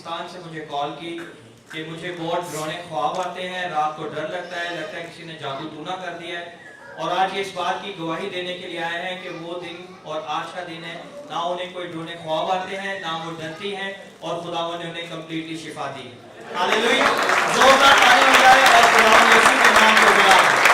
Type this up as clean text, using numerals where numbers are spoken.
पाकिस्तान से मुझे कॉल की कि मुझे बहुत डरावने ख्वाब आते हैं, रात को डर लगता है किसी ने जादू टूना कर दिया है। और आज ये इस बात की गवाही देने के लिए आए हैं कि वो दिन और आज का दिन है, ना उन्हें कोई डरावने ख्वाब आते हैं, ना वो डरती हैं, और खुदावंद ने उन्हें कंप्लीटली शिफा दी। हालेलुया, जोरदार ताली बजाएं और खुदावंद यीशु के नाम को बुलाएं।